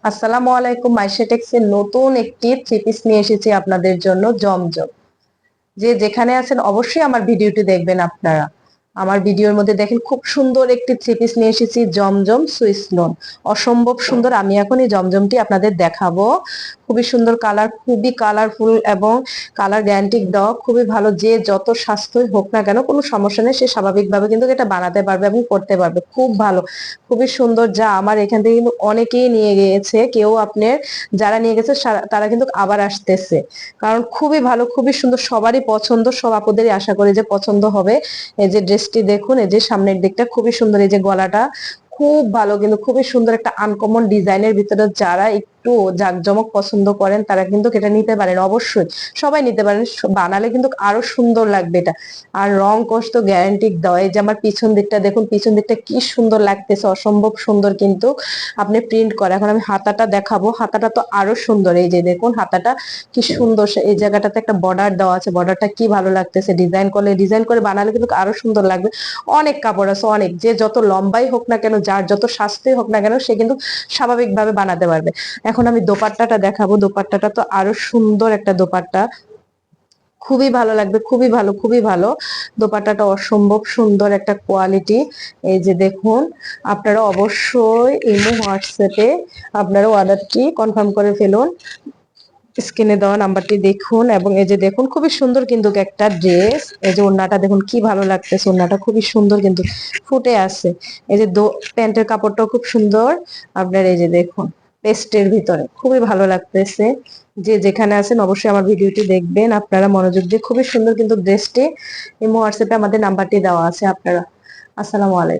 আসসালামু আলাইকুম। মাইশাটেক্স এর নতুন একটি থ্রি পিস নিয়ে এসেছি আপনাদের জন্য, জমজম। যে যেখানে আছেন অবশ্যই আমার ভিডিওটি দেখবেন আপনারা। আমার ভিডিওর মধ্যে দেখেন খুব সুন্দর একটি থ্রি পিস নিয়ে এসেছি, জমজম সুইস লোন। অসম্ভব সুন্দর। আমি এখন এই জমজমটি আপনাদের দেখাবো। খুবই সুন্দর কালার, খুবই কালারফুল এবং কালার গ্যারান্টি দেওয়া, খুবই ভালো। যে যত স্বাস্থ্যই হোক না কেন কোনো সমস্যা নেই, সে স্বাভাবিকভাবে কিন্তু এটা বানাতে পারবে এবং করতে পারবে। খুব ভালো, খুবই সুন্দর। যা আমার এখান থেকে কিন্তু অনেকেই নিয়ে গিয়েছে, কেউ আপনার যারা নিয়ে গেছে তারা কিন্তু আবার আসতেছে, কারণ খুবই ভালো, খুবই সুন্দর, সবারই পছন্দ, সব আপুদেরই আশা করি যে পছন্দ হবে। এই যে ড্রেসটি দেখুন, এই যে সামনের দিকটা খুবই সুন্দর, এই যে গলাটা খুব ভালো, কিন্তু খুবই সুন্দর একটা আনকমন ডিজাইনের ভিতরে যারা একটু জাঁকজমক পছন্দ করেন তারা কিন্তু এটা নিতে পারেন, অবশ্যই সবাই নিতে পারেন। বানালে কিন্তু আরো সুন্দর লাগবে এটা। আর রং কোশ তো গ্যারান্টি দেওয়া। এই যে আমার পিছন দিকটা দেখুন, পিছন দিকটা কি সুন্দর লাগতেছে, অসম্ভব সুন্দর কিন্তু আপনি প্রিন্ট করা। এখন আমি হাতাটা দেখাবো, হাতাটা তো আরো সুন্দর। এই যে দেখুন হাতাটা কি সুন্দর, এই জায়গাটাতে একটা বর্ডার দেওয়া আছে, বর্ডারটা কি ভালো লাগতেছে। ডিজাইন করলে, ডিজাইন করে বানালে কিন্তু আরো সুন্দর লাগবে। অনেক কাপড় আছে, অনেক। যে যত লম্বাই হোক না কেন, যার যত স্বাস্থ্যই হোক না কেন, সে কিন্তু স্বাভাবিকভাবে বানাতে পারবে। এখন আমি দোপাট্টাটা দেখাবো। দোপাট্টাটা তো আরো সুন্দর একটা দোপাট্টা, খুবই ভালো লাগবে, খুবই ভালো, খুবই ভালো। দোপাট্টাটা অসম্ভব সুন্দর একটা কোয়ালিটি। এই যে দেখুন, আপনারা অবশ্যই ইমো হোয়াটসঅ্যাপে আপনারা অর্ডারটি কনফার্ম করে ফেলুন। স্ক্রিনে দেওয়া নাম্বারটি দেখুন। এবং এই যে দেখুন, খুবই সুন্দর কিন্তু একটা ড্রেস। এই যে ওড়নাটা দেখুন কি ভালো লাগতেছে, ওড়নাটা খুবই সুন্দর কিন্তু ফুটে আছে। এই যে প্যান্টের কাপড়টাও খুব সুন্দর। আপনার এই যে দেখুন, পেস্টের ভিতরে খুবই ভালো লাগতেছে। যে যেখানে আছেন অবশ্যই আমার ভিডিওটি দেখবেন আপনারা মনোযোগ দিয়ে। খুবই সুন্দর কিন্তু ড্রেসটি। এই হোয়াটসঅ্যাপে আমাদের নাম্বারটি দেওয়া আছে আপনারা। আসসালামু আলাইকুম।